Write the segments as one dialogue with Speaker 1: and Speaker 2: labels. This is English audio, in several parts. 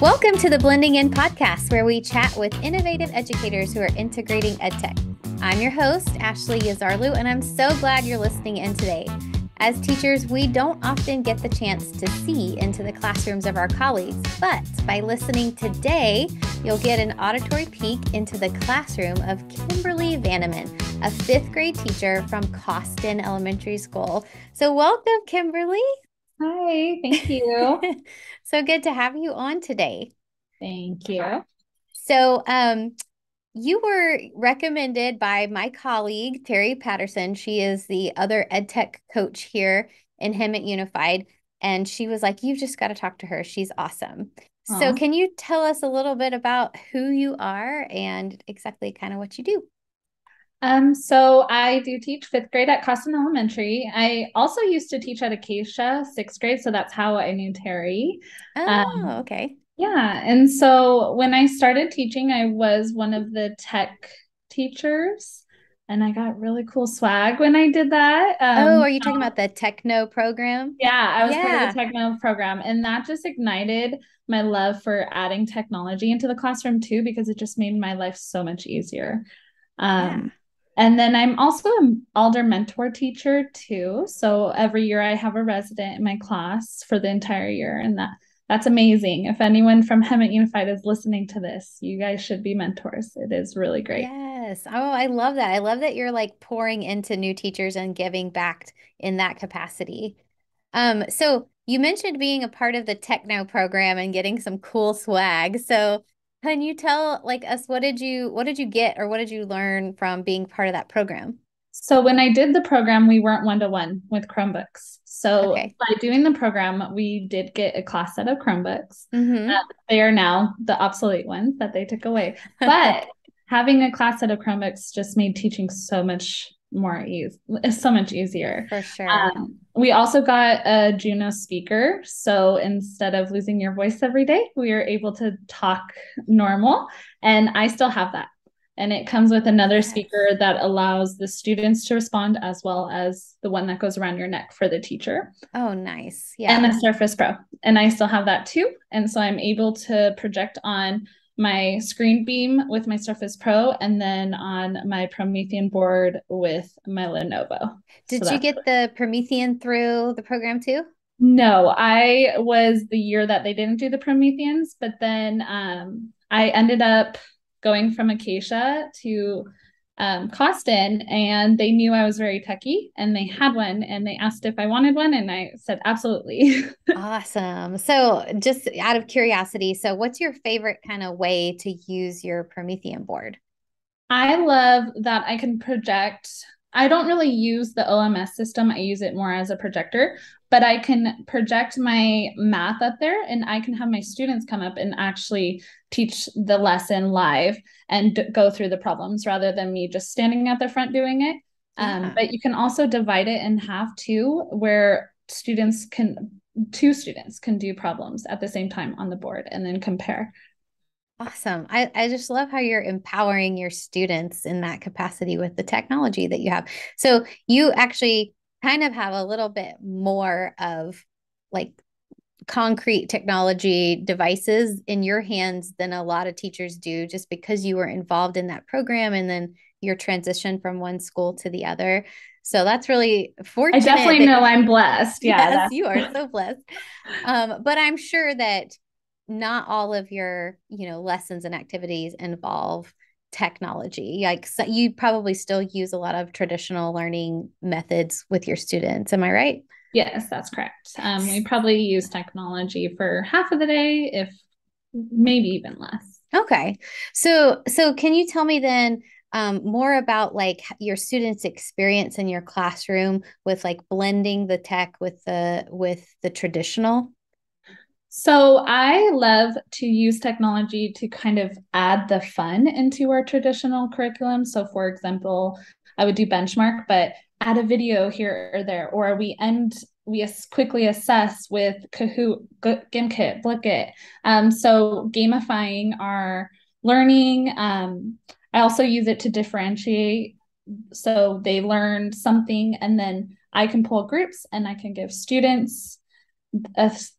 Speaker 1: Welcome to the Blending In podcast, where we chat with innovative educators who are integrating EdTech. I'm your host, Ashley Yazarlu, and I'm so glad you're listening in today. As teachers, we don't often get the chance to see into the classrooms of our colleagues, but by listening today, you'll get an auditory peek into the classroom of Kimberly Vannaman, a fifth grade teacher from Cawston Elementary School. So welcome, Kimberly.
Speaker 2: Hi, thank you.
Speaker 1: So good to have you on today.
Speaker 2: Thank you.
Speaker 1: So, you were recommended by my colleague, Terry Patterson. She is the other EdTech coach here in Hemet Unified. And she was like, you've just got to talk to her. She's awesome. So
Speaker 2: Aw.
Speaker 1: can you tell us a little bit about who you are and exactly kind of what you do?
Speaker 2: So I do teach fifth grade at Cawston Elementary. I also used to teach at Acacia, sixth grade, so that's how I knew Terry.
Speaker 1: Oh, okay.
Speaker 2: Yeah, and so when I started teaching, I was one of the tech teachers, and I got really cool swag when I did that.
Speaker 1: Oh, are you talking about the techno program?
Speaker 2: Yeah, I was part of the
Speaker 1: Yeah.
Speaker 2: techno program, and that just ignited my love for adding technology into the classroom too, because it just made my life so much easier.
Speaker 1: Yeah.
Speaker 2: Um, and then I'm also an Alder mentor teacher too. So every year I have a resident in my class for the entire year, and that's amazing. If anyone from Hemet Unified is listening to this, you guys should be mentors. It is really great.
Speaker 1: Yes. Oh, I love that. I love that you're like pouring into new teachers and giving back in that capacity. So you mentioned being a part of the Techno program and getting some cool swag. So can you tell like us what did you get or what did you learn from being part of that program?
Speaker 2: So when I did the program, we weren't one-to-one with Chromebooks. So
Speaker 1: Okay.
Speaker 2: by doing the program, we did get a class set of Chromebooks.
Speaker 1: Mm-hmm.
Speaker 2: They are now the obsolete ones that they took away. But having a class set of Chromebooks just made teaching so much easier.
Speaker 1: For sure.
Speaker 2: We also got a Juno speaker. So instead of losing your voice every day, we are able to talk normal. And I still have that. And it comes with another
Speaker 1: Yes.
Speaker 2: speaker that allows the students to respond, as well as the one that goes around your neck for the teacher,
Speaker 1: Oh, nice.
Speaker 2: and
Speaker 1: Yeah.
Speaker 2: a Surface Pro. And I still have that too. And so I'm able to project on my screen beam with my Surface Pro, and then on my Promethean board with my Lenovo. So
Speaker 1: Did you
Speaker 2: that's
Speaker 1: get the Promethean through the program too?
Speaker 2: No, I was the year that they didn't do the Prometheans, but then I ended up going from Acacia to Cawston, and they knew I was very techie, and they had one, and they asked if I wanted one, and I said absolutely.
Speaker 1: Awesome. So just out of curiosity, so what's your favorite kind of way to use your Promethean board?
Speaker 2: I love that I can project. I don't really use the OMS system. I use it more as a projector, but I can project my math up there, and I can have my students come up and actually teach the lesson live and go through the problems rather than me just standing at the front doing it.
Speaker 1: Yeah.
Speaker 2: But you can also divide it in half too, where two students can do problems at the same time on the board and then compare.
Speaker 1: Awesome. I just love how you're empowering your students in that capacity with the technology that you have. So you actually kind of have a little bit more of like concrete technology devices in your hands than a lot of teachers do, just because you were involved in that program and then your transition from one school to the other. So that's really
Speaker 2: I
Speaker 1: fortunate
Speaker 2: definitely
Speaker 1: that
Speaker 2: know I'm blessed. Yeah,
Speaker 1: yes, you are so blessed. But I'm sure that not all of your, lessons and activities involve technology. Like so you probably still use a lot of traditional learning methods with your students. Am I right?
Speaker 2: Yes, that's correct. We probably use technology for half of the day, if maybe even less.
Speaker 1: Okay. So can you tell me then more about like your students' experience in your classroom with like blending the tech with the traditional?
Speaker 2: So I love to use technology to kind of add the fun into our traditional curriculum. So, for example, I would do benchmark, but add a video here or there, or we quickly assess with Kahoot, Gimkit, Blickit. So gamifying our learning. I also use it to differentiate. So they learn something, and then I can pull groups and I can give students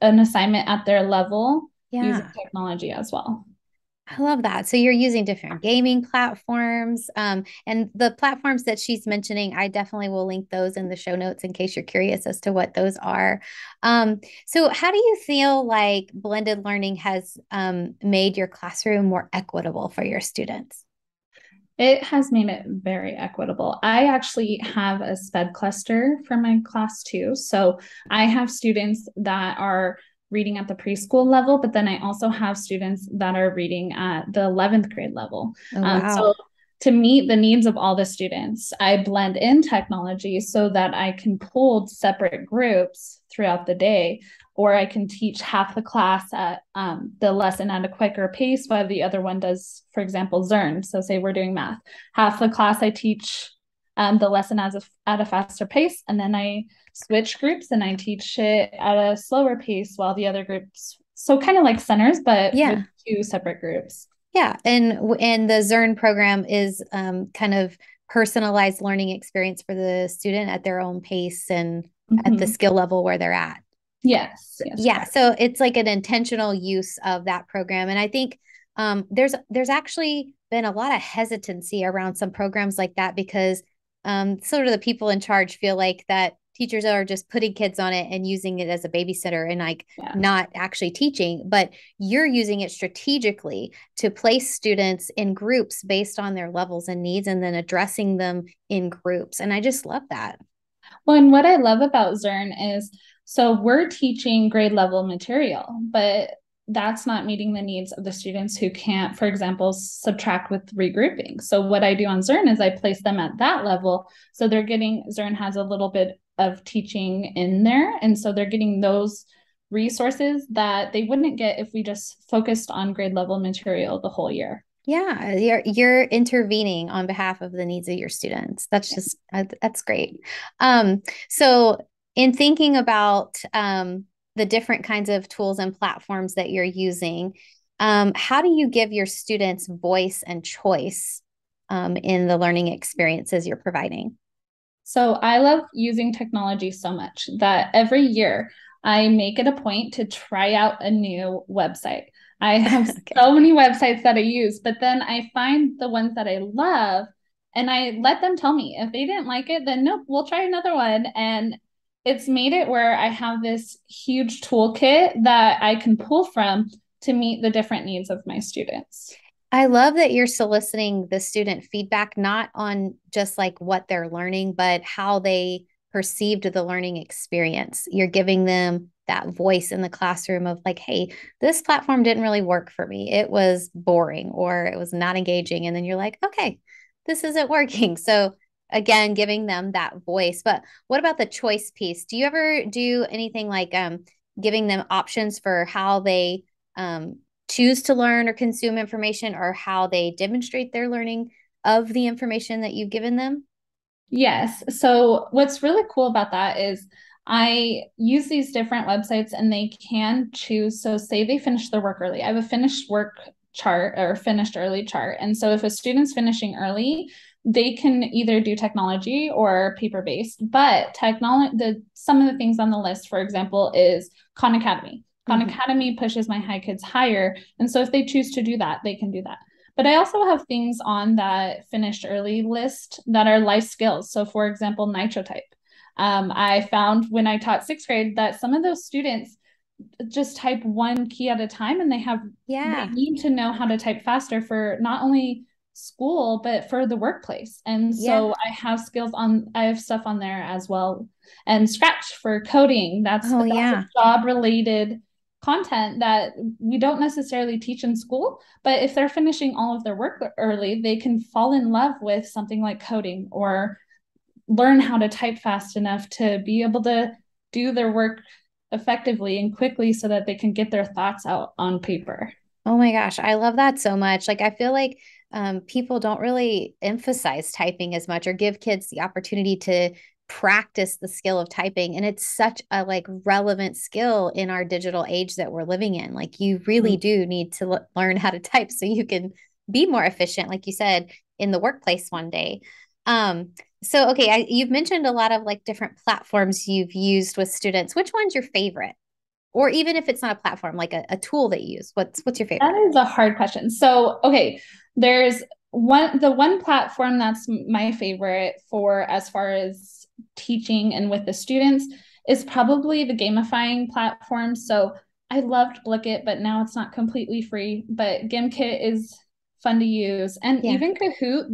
Speaker 2: an assignment at their level using
Speaker 1: Yeah.
Speaker 2: technology as well.
Speaker 1: I love that. So you're using different gaming platforms, and the platforms that she's mentioning, I definitely will link those in the show notes in case you're curious as to what those are. So how do you feel like blended learning has made your classroom more equitable for your students?
Speaker 2: It has made it very equitable. I actually have a SPED cluster for my class too. So I have students that are reading at the preschool level, but then I also have students that are reading at the 11th grade level.
Speaker 1: Oh,
Speaker 2: So
Speaker 1: wow.
Speaker 2: to meet the needs of all the students, I blend in technology so that I can pull separate groups throughout the day, or I can teach half the class at the lesson at a quicker pace while the other one does, for example, Zern. So say we're doing math. Half the class I teach the lesson at a faster pace, and then I switch groups and I teach it at a slower pace while the other groups, so kind of like centers, but with
Speaker 1: Yeah.
Speaker 2: two separate groups.
Speaker 1: Yeah. And the Zern program is kind of personalized learning experience for the student at their own pace and at the
Speaker 2: Mm-hmm.
Speaker 1: skill level where they're at.
Speaker 2: Yes,
Speaker 1: Yeah,
Speaker 2: correct.
Speaker 1: so it's like an intentional use of that program, and I think there's actually been a lot of hesitancy around some programs like that because sort of the people in charge feel like that teachers are just putting kids on it and using it as a babysitter and like
Speaker 2: Yeah.
Speaker 1: not actually teaching, but you're using it strategically to place students in groups based on their levels and needs, and then addressing them in groups, and I just love that.
Speaker 2: Well, and what I love about Zern is so we're teaching grade level material, but that's not meeting the needs of the students who can't, for example, subtract with regrouping. So what I do on Zern is I place them at that level. So they're getting, Zern has a little bit of teaching in there. And so they're getting those resources that they wouldn't get if we just focused on grade level material the whole year.
Speaker 1: Yeah, you're intervening on behalf of the needs of your students. That's
Speaker 2: Yeah.
Speaker 1: just that's great. So in thinking about the different kinds of tools and platforms that you're using, how do you give your students voice and choice in the learning experiences you're providing?
Speaker 2: So I love using technology so much that every year I make it a point to try out a new website. I have
Speaker 1: Okay.
Speaker 2: so many websites that I use, but then I find the ones that I love and I let them tell me if they didn't like it, then nope, we'll try another one. And it's made it where I have this huge toolkit that I can pull from to meet the different needs of my students.
Speaker 1: I love that you're soliciting the student feedback, not on just like what they're learning, but how they perceived the learning experience. You're giving them that voice in the classroom of like, hey, this platform didn't really work for me. It was boring or it was not engaging. And then you're like, okay, this isn't working. So again, giving them that voice. But what about the choice piece? Do you ever do anything like giving them options for how they um, choose to learn or consume information or how they demonstrate their learning of the information that you've given them?
Speaker 2: Yes. So what's really cool about that is I use these different websites and they can choose. So say they finish their work early. I have a finished work chart or finished early chart. And so if a student's finishing early, they can either do technology or paper-based. But technology, some of the things on the list, for example, is Khan Academy. Khan
Speaker 1: Mm-hmm.
Speaker 2: Academy pushes my high kids higher. And so if they choose to do that, they can do that. But I also have things on that finished early list that are life skills. So, for example, nitrotype. I found when I taught sixth grade that some of those students just type one key at a time and they
Speaker 1: Yeah.
Speaker 2: need to know how to type faster for not only school but for the workplace. And
Speaker 1: Yeah.
Speaker 2: so I have stuff on there as well. And Scratch for coding, that's
Speaker 1: Oh,
Speaker 2: a
Speaker 1: yeah.
Speaker 2: job related content that we don't necessarily teach in school, but if they're finishing all of their work early, they can fall in love with something like coding or learn how to type fast enough to be able to do their work effectively and quickly so that they can get their thoughts out on paper.
Speaker 1: Oh my gosh, I love that so much. Like, I feel like people don't really emphasize typing as much or give kids the opportunity to practice the skill of typing. And it's such a like relevant skill in our digital age that we're living in. Like, you really do need to learn how to type so you can be more efficient, like you said, in the workplace one day. Um, so, okay, you've mentioned a lot of like different platforms you've used with students. Which one's your favorite? Or even if it's not a platform, like a tool that you use, what's your favorite?
Speaker 2: That is a hard question. So, okay, there's the one platform that's my favorite for as far as teaching and with the students is probably the gamifying platform. So I loved Blickit, but now it's not completely free. But Gimkit is fun to use. And
Speaker 1: Yeah.
Speaker 2: even Kahoot,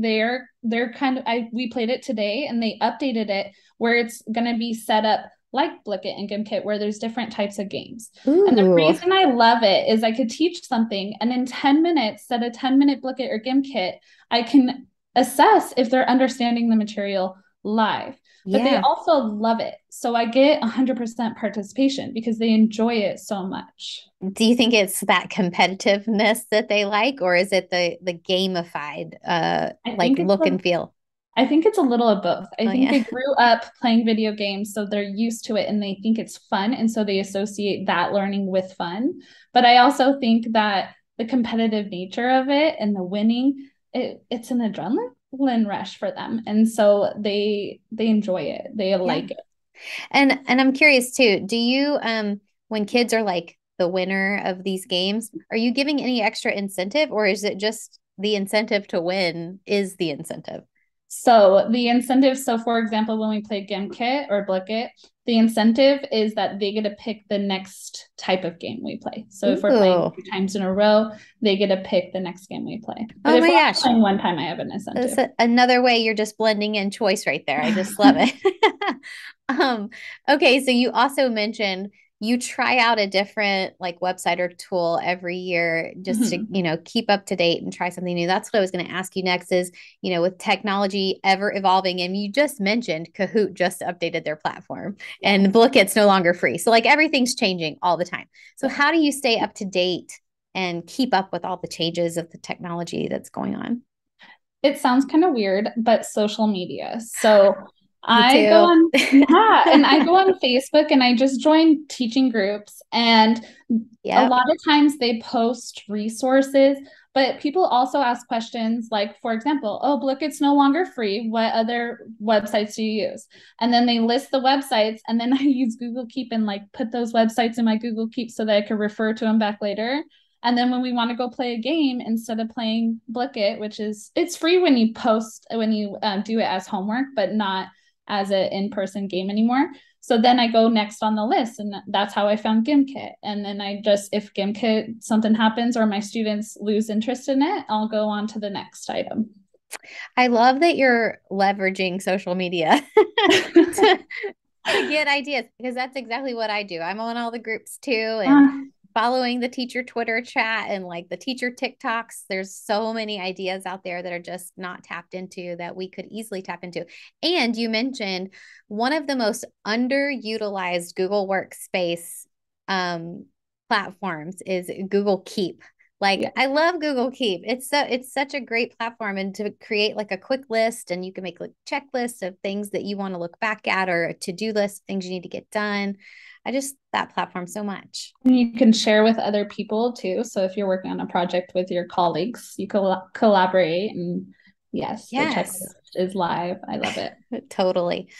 Speaker 2: they're kind of we played it today and they updated it where it's gonna be set up like Blickit and Gimkit, where there's different types of games. And the
Speaker 1: Ooh.
Speaker 2: reason I love it is I could teach something, and in 10 minutes, set a 10-minute Blickit or Gimkit, I can assess if they're understanding the material live. But they
Speaker 1: Yeah.
Speaker 2: also love it. So I get 100% participation because they enjoy it so much.
Speaker 1: Do you think it's that competitiveness that they like, or is it the gamified
Speaker 2: I
Speaker 1: like
Speaker 2: think it's
Speaker 1: look and feel?
Speaker 2: I think it's a little of both. I
Speaker 1: Oh
Speaker 2: think
Speaker 1: yeah.
Speaker 2: they grew up playing video games, so they're used to it and they think it's fun. And so they associate that learning with fun. But I also think that the competitive nature of it and the winning, it's an adrenaline rush for them. And so they enjoy it. They
Speaker 1: Yeah.
Speaker 2: like it.
Speaker 1: And I'm curious too, do you when kids are like the winner of these games, are you giving any extra incentive, or is it just the incentive to win is the incentive?
Speaker 2: So the incentive, so for example, when we play Gimkit or Blickit, the incentive is that they get to pick the next type of game we play. So if we're playing
Speaker 1: Ooh.
Speaker 2: 2 times in a row, they get to pick the next game we play. But
Speaker 1: Oh
Speaker 2: if
Speaker 1: my
Speaker 2: we're only
Speaker 1: gosh.
Speaker 2: playing one time, I have an
Speaker 1: That's
Speaker 2: incentive.
Speaker 1: another way you're just blending in choice right there. I just love it. Um, okay, so you also mentioned you try out a different like website or tool every year just to,
Speaker 2: Mhm.
Speaker 1: keep up to date and try something new. That's what I was going to ask you next is, with technology ever evolving, and you just mentioned Kahoot just updated their platform and Blickit's no longer free. So like everything's changing all the time. So
Speaker 2: Yeah.
Speaker 1: how do you stay up to date and keep up with all the changes of the technology that's going on?
Speaker 2: It sounds kind of weird, but social media. So
Speaker 1: Me
Speaker 2: I go
Speaker 1: too.
Speaker 2: on, yeah, and I go on Facebook and I just join teaching groups. And a
Speaker 1: Yep.
Speaker 2: lot of times they post resources, but people also ask questions like, for example, oh, Blickit's no longer free. What other websites do you use? And then they list the websites, and then I use Google Keep and like put those websites in my Google Keep so that I could refer to them back later. And then when we want to go play a game, instead of playing Blickit, which is it's free when you post when you do it as homework, but not as an in-person game anymore. So then I go next on the list, and that's how I found Gimkit. And then I just if Gimkit something happens or my students lose interest in it, I'll go on to the next item.
Speaker 1: I love that you're leveraging social media to, to get ideas because that's exactly what I do. I'm on all the groups too and following the teacher Twitter chat and like the teacher TikToks. There's so many ideas out there that are just not tapped into that we could easily tap into. And you mentioned one of the most underutilized Google Workspace um, platforms is Google Keep. Like
Speaker 2: Yeah.
Speaker 1: I love Google Keep. It's such a great platform and to create like a quick list and you can make like checklists of things that you want to look back at or a to-do list, things you need to get done. I just that platform so much.
Speaker 2: And you can share with other people too. So if you're working on a project with your colleagues, you collaborate. And yes, the
Speaker 1: Yes.
Speaker 2: checklist is live. I love it.
Speaker 1: Totally.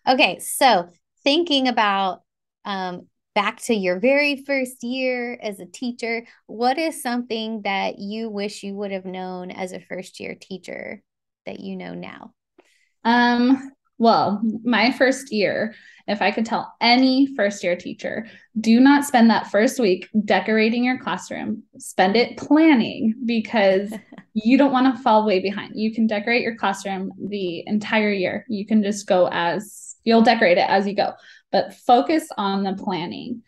Speaker 1: Okay, so thinking about back to your very first year as a teacher, what is something that you wish you would have known as a first year teacher that you know now?
Speaker 2: Well, my first year, if I could tell any first year teacher, do not spend that first week decorating your classroom. Spend it planning because you don't want to fall way behind. You can decorate your classroom the entire year. You can just go as you'll decorate it as you go, but focus on the planning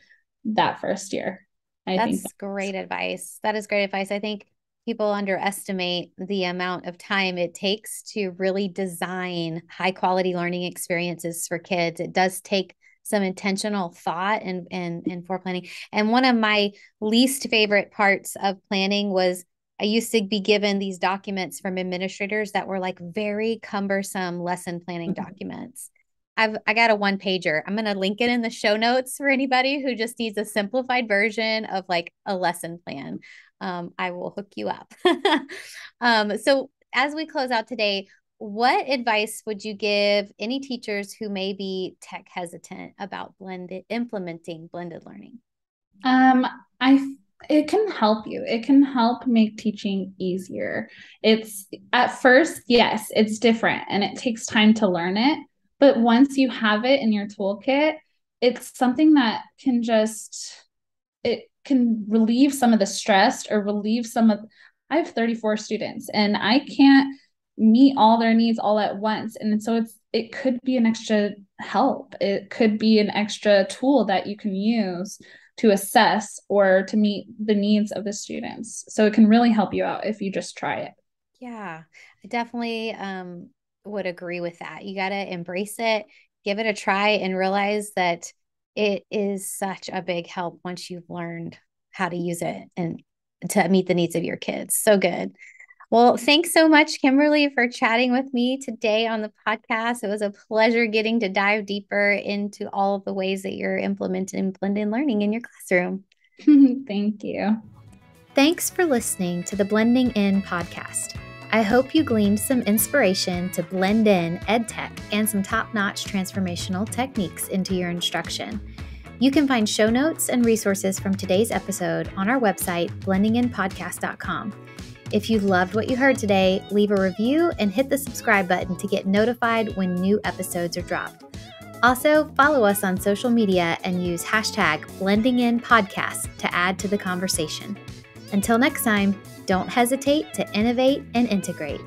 Speaker 2: that first year. I think
Speaker 1: That's great advice. That is great advice. I think people underestimate the amount of time it takes to really design high quality learning experiences for kids. It does take some intentional thought and for planning. And one of my least favorite parts of planning was I used to be given these documents from administrators that were like very cumbersome lesson planning documents. I got a one pager. I'm going to link it in the show notes for anybody who just needs a simplified version of like a lesson plan. I will hook you up. So as we close out today, what advice would you give any teachers who may be tech hesitant about implementing blended learning?
Speaker 2: Um, I it can help you. It can help make teaching easier. It's at first, yes, it's different and it takes time to learn it. But once you have it in your toolkit, it's something that it can relieve some of the stress or relieve some of. I have 34 students and I can't meet all their needs all at once. And so it could be an extra help. It could be an extra tool that you can use to assess or to meet the needs of the students. So it can really help you out if you just try it.
Speaker 1: Yeah, I definitely would agree with that. You got to embrace it, give it a try, and realize that it is such a big help once you've learned how to use it and to meet the needs of your kids. So good. Well, thanks so much, Kimberly, for chatting with me today on the podcast. It was a pleasure getting to dive deeper into all of the ways that you're implementing blended learning in your classroom.
Speaker 2: Thank you.
Speaker 1: Thanks for listening to the Blending In podcast. I hope you gleaned some inspiration to blend in EdTech and some top-notch transformational techniques into your instruction. You can find show notes and resources from today's episode on our website, blendinginpodcast.com. If you loved what you heard today, leave a review and hit the subscribe button to get notified when new episodes are dropped. Also, follow us on social media and use hashtag blendinginpodcast to add to the conversation. Until next time, don't hesitate to innovate and integrate.